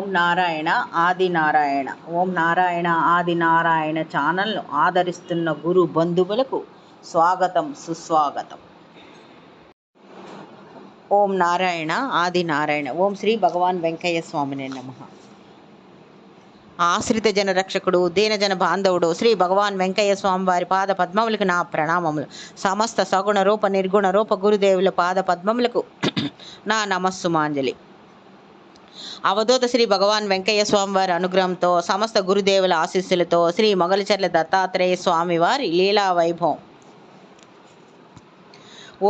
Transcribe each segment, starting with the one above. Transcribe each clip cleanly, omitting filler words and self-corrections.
ఓం నారాయణ ఆది నారాయణ. ఓం నారాయణ ఆది నారాయణ ఛానల్ను ఆదరిస్తున్న గురు బంధువులకు స్వాగతం, సుస్వాగతం. ఓం నారాయణ ఆది నారాయణ. ఓం శ్రీ భగవాన్ వెంకయ్య స్వామినే నమః. ఆశ్రిత జన రక్షకుడు, దీనజన బాంధవుడు శ్రీ భగవాన్ వెంకయ్య స్వామి వారి పాద పద్మములకు నా ప్రణామములు. సమస్త సగుణ రూప నిర్గుణ రూప గురుదేవుల పాద పద్మములకు నా నమస్సుమాంజలి. అవధూత శ్రీ భగవాన్ వెంకయ్య స్వామి వారి అనుగ్రహంతో, సమస్త గురుదేవుల ఆశీస్సులతో శ్రీ మొగలిచర్ల దత్తాత్రేయ స్వామి వారి లీలా వైభవం.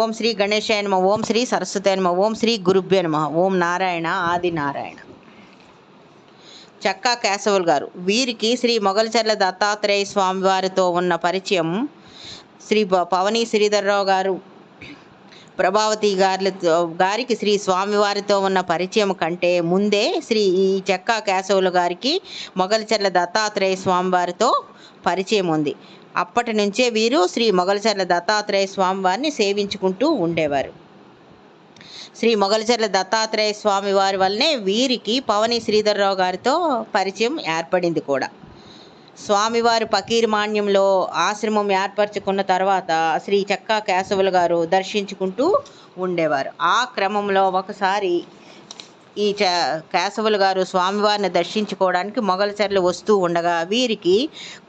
ఓం శ్రీ గణేశాయ నమః. ఓం శ్రీ సరస్వతి నమః. ఓం శ్రీ గురుభ్యో నమః. ఓం నారాయణ ఆది నారాయణ. చక్కా కేశవులు గారు, వీరికి శ్రీ మొగలిచర్ల దత్తాత్రేయ స్వామి వారితో ఉన్న పరిచయం శ్రీ పవని శ్రీధర్రావు గారు, ప్రభావతి గారికి శ్రీ స్వామివారితో ఉన్న పరిచయం కంటే ముందే ఈ చక్కా కేశవులు గారికి మొగలిచర్ల దత్తాత్రేయ స్వామివారితో పరిచయం ఉంది. అప్పటి నుంచే వీరు శ్రీ మొగలిచర్ల దత్తాత్రేయ స్వామివారిని సేవించుకుంటూ ఉండేవారు. శ్రీ మొగలిచర్ల దత్తాత్రేయ స్వామి వారి వల్లనే వీరికి పవని శ్రీధర్రావు గారితో పరిచయం ఏర్పడింది కూడా. స్వామివారు పకీర్మాన్యంలో ఆశ్రమం ఏర్పరచుకున్న తర్వాత శ్రీ చక్కా కేశవులు గారు దర్శించుకుంటూ ఉండేవారు. ఆ క్రమంలో ఒకసారి ఈ కేశవులు గారు స్వామివారిని దర్శించుకోవడానికి మొగలిచర్ల వస్తూ ఉండగా వీరికి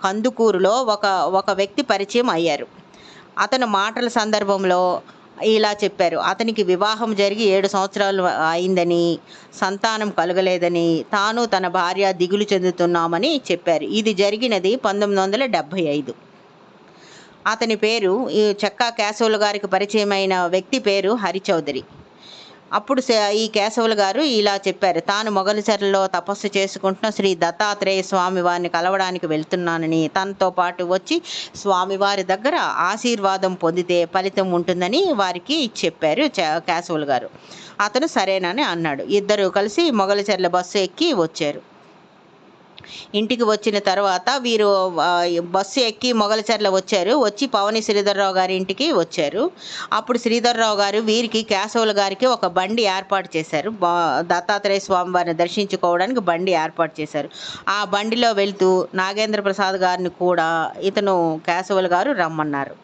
కందుకూరులో ఒక వ్యక్తి పరిచయం అయ్యారు. అతను మాటల సందర్భంలో ఇలా చెప్పారు. అతనికి వివాహం జరిగి 7 సంవత్సరాలు అయిందని, సంతానం కలగలేదని, తాను తన భార్య దిగులు చెందుతున్నామని చెప్పారు. ఇది జరిగినది 1975. అతని పేరు, ఈ చక్కా కేశవులు గారికి పరిచయమైన వ్యక్తి పేరు హరిచౌదరి. అప్పుడు ఈ కేశవులు గారు ఇలా చెప్పారు. తాను మొగలిచర్లలో తపస్సు చేసుకుంటున్న శ్రీ దత్తాత్రేయ స్వామి వారిని కలవడానికి వెళ్తున్నానని, తనతో పాటు వచ్చి స్వామివారి దగ్గర ఆశీర్వాదం పొందితే ఫలితం ఉంటుందని వారికి చెప్పారు కేశవులు గారు. అతను సరేనని అన్నాడు. ఇద్దరు కలిసి మొగలిచర్ల బస్సు ఎక్కి వచ్చారు. ఇంటికి వచ్చిన తర్వాత వీరు బస్సు ఎక్కి మొగలిచర్ల వచ్చి పవని శ్రీధర్రావు గారి ఇంటికి వచ్చారు. అప్పుడు శ్రీధర్రావు గారు వీరికి కేశవులు గారికి ఒక బండి ఏర్పాటు చేశారు. దత్తాత్రేయ స్వామి వారిని దర్శించుకోవడానికి బండి ఏర్పాటు చేశారు. ఆ బండిలో వెళ్తూ నాగేంద్ర ప్రసాద్ గారిని కూడా ఇతను కేశవులు గారు రమ్మన్నారు.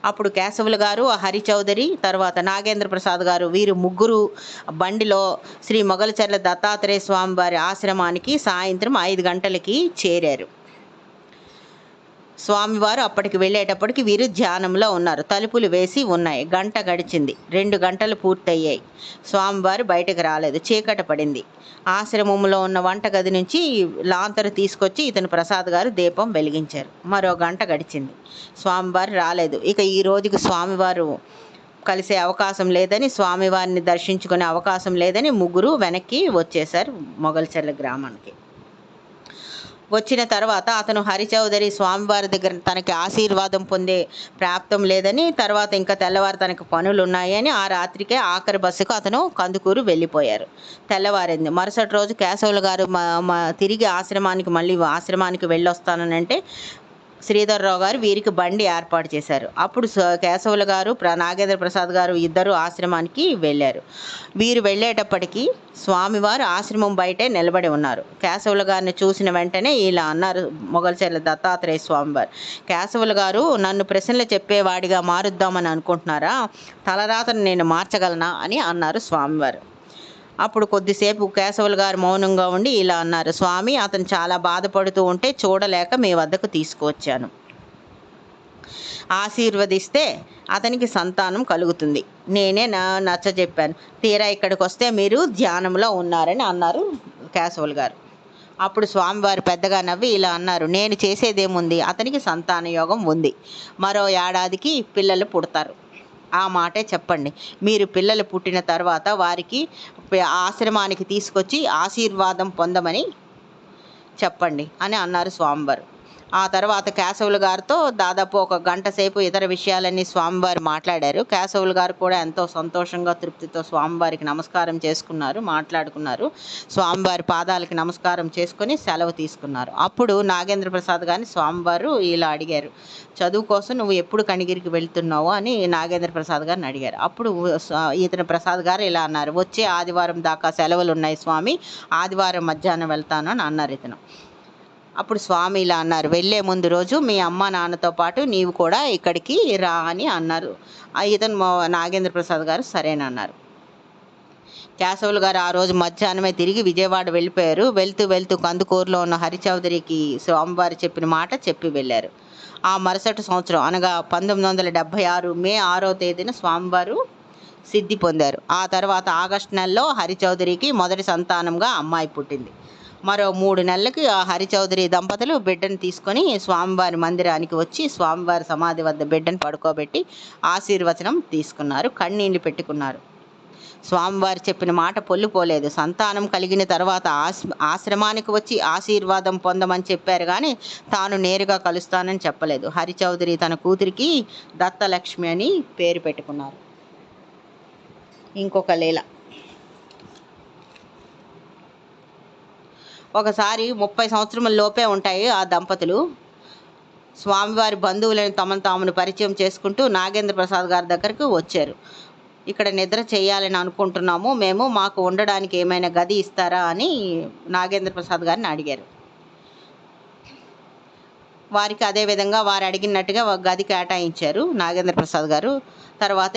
అప్పుడు కేశవులు గారు, హరిచౌదరి, తర్వాత నాగేంద్ర ప్రసాద్ గారు, వీరు ముగ్గురు బండిలో శ్రీ మొగలిచర్ల దత్తాత్రేయ స్వామి వారి ఆశ్రమానికి సాయంత్రం 5 గంటలకి చేరారు. స్వామివారు అప్పటికి వెళ్ళేటప్పటికి వీరు ధ్యానంలో ఉన్నారు. తలుపులు వేసి ఉన్నాయి. గంట గడిచింది. 2 గంటలు పూర్తయ్యాయి. స్వామివారు బయటకు రాలేదు. చీకట పడింది. ఆశ్రమంలో ఉన్న వంటగది నుంచి లాంతరు తీసుకొచ్చి ఇతను ప్రసాద్ గారు దీపం వెలిగించారు. మరో గంట గడిచింది. స్వామివారు రాలేదు. ఇక ఈ రోజుకి స్వామివారు కలిసే అవకాశం లేదని, స్వామివారిని దర్శించుకునే అవకాశం లేదని ముగ్గురు వెనక్కి వచ్చేశారు మొగలిచర్ల గ్రామానికి. వచ్చిన తర్వాత అతను హరిచౌదరి స్వామివారి దగ్గర తనకి ఆశీర్వాదం పొందే ప్రాప్తం లేదని, తర్వాత ఇంకా తెల్లవారు తనకు పనులు ఉన్నాయని ఆ రాత్రికే ఆఖరి బస్సుకు అతను కందుకూరు వెళ్ళిపోయారు. తెల్లవారింది. మరుసటి రోజు కేశవులు గారు తిరిగి ఆశ్రమానికి వెళ్ళొస్తానని అంటే శ్రీధర్రావు గారు వీరికి బండి ఏర్పాటు చేశారు. అప్పుడు కేశవులు గారు, నాగేంద్ర ప్రసాద్ గారు ఇద్దరు ఆశ్రమానికి వెళ్ళారు. వీరు వెళ్ళేటప్పటికీ స్వామివారు ఆశ్రమం బయటే నిలబడి ఉన్నారు. కేశవులు గారిని చూసిన వెంటనే ఇలా అన్నారు మొగలిచర్ల దత్తాత్రేయ స్వామివారు. కేశవులు గారు, నన్ను ప్రశ్నలు చెప్పేవాడిగా మారుద్దామని అనుకుంటున్నారా? తలరాతను నేను మార్చగలనా అని అన్నారు స్వామివారు. అప్పుడు కొద్దిసేపు కేశవులు గారు మౌనంగా ఉండి ఇలా అన్నారు. స్వామి, అతను చాలా బాధపడుతూ ఉంటే చూడలేక మీ వద్దకు తీసుకువచ్చాను. ఆశీర్వదిస్తే అతనికి సంతానం కలుగుతుంది. నేనే నచ్చజెప్పాను. తీరా ఇక్కడికి వస్తే మీరు ధ్యానంలో ఉన్నారని అన్నారు కేశవులు గారు. అప్పుడు స్వామివారు పెద్దగా నవ్వి ఇలా అన్నారు. నేను చేసేదేముంది? అతనికి సంతాన యోగం ఉంది. మరో ఏడాదికి పిల్లలు పుడతారు. ఆ మాటే చెప్పండి. మీరు పిల్లలు పుట్టిన తర్వాత వారికి ఆశ్రమానికి తీసుకొచ్చి ఆశీర్వాదం పొందమని చెప్పండి అని అన్నారు స్వామివారు. ఆ తర్వాత కేశవులు గారితో దాదాపు ఒక గంట సేపు ఇతర విషయాలన్నీ స్వామివారు మాట్లాడారు. కేశవులు గారు కూడా ఎంతో సంతోషంగా తృప్తితో స్వామివారికి నమస్కారం చేసుకున్నారు, మాట్లాడుకున్నారు. స్వామివారి పాదాలకి నమస్కారం చేసుకొని సెలవు తీసుకున్నారు. అప్పుడు నాగేంద్ర ప్రసాద్ గారిని స్వామివారు ఇలా అడిగారు, చదువు కోసం నువ్వు ఎప్పుడు కనిగిరికి వెళ్తున్నావు అని నాగేంద్ర ప్రసాద్ గారిని అడిగారు. అప్పుడు ఇతను ప్రసాద్ గారు ఇలా అన్నారు, వచ్చే ఆదివారం దాకా సెలవులు ఉన్నాయి స్వామి, ఆదివారం మధ్యాహ్నం వెళ్తాను అని అన్నారు ఇతను. అప్పుడు స్వామి ఇలా అన్నారు, వెళ్ళే ముందు రోజు మీ అమ్మ నాన్నతో పాటు నీవు కూడా ఇక్కడికి రా అని అన్నారు. ఇతను నాగేంద్ర ప్రసాద్ గారు సరేనన్నారు. కేశవులు గారు ఆ రోజు మధ్యాహ్నమే తిరిగి విజయవాడ వెళ్ళిపోయారు. వెళ్తూ కందుకూరులో ఉన్న హరిచౌదరికి స్వామివారు చెప్పిన మాట చెప్పి వెళ్ళారు. ఆ మరుసటి సంవత్సరం అనగా 1976 మే 6వ తేదీన స్వామివారు సిద్ధి పొందారు. ఆ తర్వాత ఆగస్టు నెలలో హరిచౌదరికి మొదటి సంతానంగా అమ్మాయి పుట్టింది. మరో 3 నెలలకి ఆ హరిచౌదరి దంపతులు బిడ్డను తీసుకొని స్వామివారి మందిరానికి వచ్చి స్వామివారి సమాధి వద్ద బిడ్డను పడుకోబెట్టి ఆశీర్వచనం తీసుకున్నారు, కన్నీళ్లు పెట్టుకున్నారు. స్వామివారు చెప్పిన మాట పొల్లుపోలేదు. సంతానం కలిగిన తర్వాత ఆశ్రమానికి వచ్చి ఆశీర్వాదం పొందమని చెప్పారు కానీ తాను నేరుగా కలుస్తానని చెప్పలేదు. హరిచౌదరి తన కూతురికి దత్తలక్ష్మి అని పేరు పెట్టుకున్నారు. ఇంకొక లీల. ఒకసారి 30 సంవత్సరముల లోపే ఉంటాయి ఆ దంపతులు. స్వామివారి బంధువులను తమను తామును పరిచయం చేసుకుంటూ నాగేంద్ర ప్రసాద్ గారి దగ్గరకు వచ్చారు. ఇక్కడ నిద్ర చేయాలని అనుకుంటున్నాము మేము, మాకు ఉండడానికి ఏమైనా గది ఇస్తారా అని నాగేంద్ర ప్రసాద్ గారిని అడిగారు. వారికి అదేవిధంగా వారు అడిగినట్టుగా ఒక గది కేటాయించారు నాగేంద్ర ప్రసాద్ గారు. తర్వాత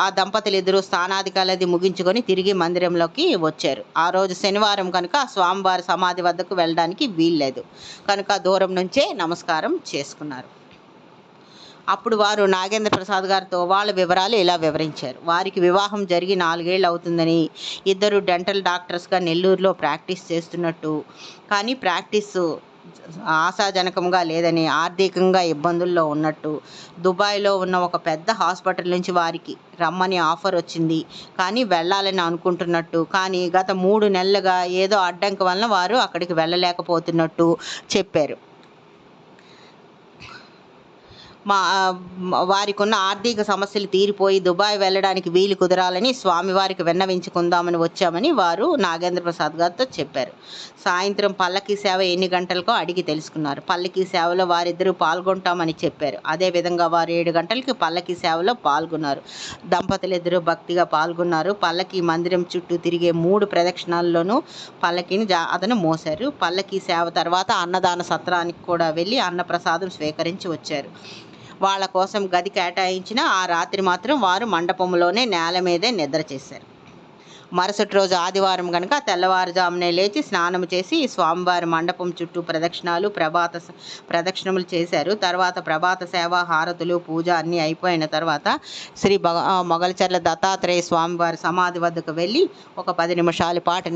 ఆ దంపతులు ఇద్దరు స్నానాధికాలది ముగించుకొని తిరిగి మందిరంలోకి వచ్చారు. ఆ రోజు శనివారం కనుక స్వామివారి సమాధి వద్దకు వెళ్ళడానికి వీల్లేదు కనుక దూరం నుంచే నమస్కారం చేసుకున్నారు. అప్పుడు వారు నాగేంద్ర ప్రసాద్ గారితో వాళ్ళ వివరాలు ఇలా వివరించారు. వారికి వివాహం జరిగి 4 ఏళ్ళు అవుతుందని, ఇద్దరు డెంటల్ డాక్టర్స్గా నెల్లూరులో ప్రాక్టీస్ చేస్తున్నట్టు, కానీ ప్రాక్టీస్ ఆశాజనకంగా లేదని, ఆర్థికంగా ఇబ్బందుల్లో ఉన్నట్టు, దుబాయ్లో ఉన్న ఒక పెద్ద హాస్పిటల్ నుంచి వారికి రమ్మని ఆఫర్ వచ్చింది కానీ వెళ్ళాలని అనుకుంటున్నట్టు, కానీ గత 3 నెలలుగా ఏదో అడ్డంకి వలన వారు అక్కడికి వెళ్ళలేకపోతున్నట్టు చెప్పారు. వారికి ఉన్న ఆర్థిక సమస్యలు తీరిపోయి దుబాయ్ వెళ్ళడానికి వీలు కుదరాలని స్వామివారికి విన్నవించుకుందామని వచ్చామని వారు నాగేంద్ర ప్రసాద్ గారితో చెప్పారు. సాయంత్రం పల్లకీ సేవ ఎన్ని గంటలకో అడిగి తెలుసుకున్నారు. పల్లకీ సేవలో వారిద్దరూ పాల్గొంటామని చెప్పారు. అదేవిధంగా వారు 7 గంటలకి పల్లకీ సేవలో పాల్గొన్నారు. దంపతులు ఇద్దరు భక్తిగా పాల్గొన్నారు. పల్లకీ మందిరం చుట్టూ తిరిగే 3 ప్రదక్షిణాల్లోనూ పల్లకీని అతను మోశారు. పల్లకీ సేవ తర్వాత అన్నదాన సత్రానికి కూడా వెళ్ళి అన్నప్రసాదం స్వీకరించి వచ్చారు. వాళ్ళ కోసం గది కేటాయించిన ఆ రాత్రి మాత్రం వారు మండపంలోనే నేల మీదే నిద్ర చేశారు. మరుసటి రోజు ఆదివారం కనుక తెల్లవారుజామునే లేచి స్నానం చేసి స్వామివారి మండపం చుట్టూ ప్రదక్షిణములు చేశారు. తర్వాత ప్రభాత సేవ, హారతులు, పూజ అన్నీ అయిపోయిన తర్వాత శ్రీ మొగల్చర్ల దత్తాత్రేయ స్వామివారి సమాధి వద్దకు వెళ్ళి ఒక 10 నిమిషాల పాటు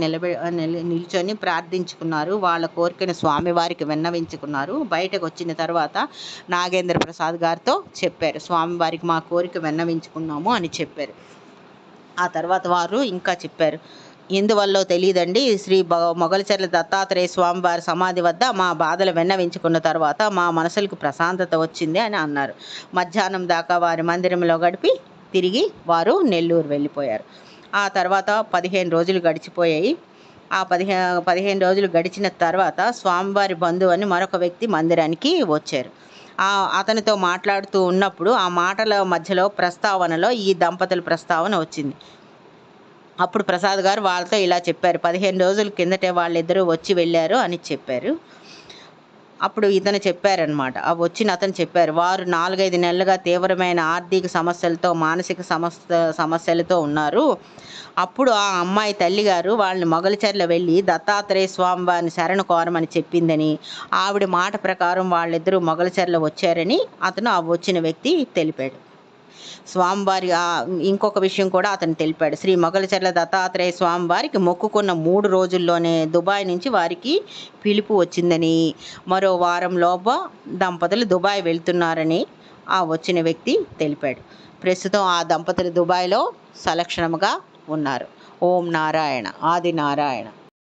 నిల్చొని ప్రార్థించుకున్నారు. వాళ్ళ కోరికను స్వామివారికి విన్నవించుకున్నారు. బయటకు వచ్చిన తర్వాత నాగేంద్ర ప్రసాద్ గారితో చెప్పారు, స్వామివారికి మా కోరిక విన్నవించుకున్నాము అని చెప్పారు. ఆ తర్వాత వారు ఇంకా చెప్పారు, ఎందువల్లో తెలియదండి, శ్రీ మొగల్చర్ల దత్తాత్రేయ స్వామివారి సమాధి వద్ద మా బాధలు విన్నవించుకున్న తర్వాత మా మనసులకు ప్రశాంతత వచ్చింది అని అన్నారు. మధ్యాహ్నం దాకా వారి మందిరంలో గడిపి తిరిగి వారు నెల్లూరు వెళ్ళిపోయారు. ఆ తర్వాత 15 రోజులు గడిచిపోయాయి. ఆ 15 రోజులు గడిచిన తర్వాత స్వామివారి బంధువు అని మరొక వ్యక్తి మందిరానికి వచ్చారు. అతనితో మాట్లాడుతూ ఉన్నప్పుడు ఆ మాటల మధ్యలో ప్రస్తావనలో ఈ దంపతుల ప్రస్తావన వచ్చింది. అప్పుడు ప్రసాద్ గారు వాళ్ళతో ఇలా చెప్పారు, 15 రోజుల కిందటే వాళ్ళిద్దరూ వచ్చి వెళ్ళారు అని చెప్పారు. అప్పుడు ఇతను చెప్పారనమాట, వచ్చిన అతను చెప్పారు, వారు 4-5 నెలలుగా తీవ్రమైన ఆర్థిక సమస్యలతో, మానసిక సమస్యలతో ఉన్నారు. అప్పుడు ఆ అమ్మాయి తల్లిగారు వాళ్ళని మొగల్చర్ల వెళ్ళి దత్తాత్రేయ స్వామి వారిని శరణు కోరమని చెప్పిందని, ఆవిడ మాట ప్రకారం వాళ్ళిద్దరూ మొగల్చర్ల వచ్చారని అతను వచ్చిన వ్యక్తి తెలిపాడు. స్వామివారి ఇంకొక విషయం కూడా అతను తెలిపాడు. శ్రీ మొగల్చర్ల దత్తాత్రేయ స్వామివారికి మొక్కుకున్న 3 రోజుల్లోనే దుబాయ్ నుంచి వారికి పిలుపు వచ్చిందని, మరో వారంలోపు దంపతులు దుబాయ్ వెళ్తున్నారని వచ్చిన వ్యక్తి తెలిపాడు. ప్రస్తుతం ఆ దంపతులు దుబాయ్లో సలక్షణముగా ఉన్నారు. ఓం నారాయణ. ఆది నారాయణ.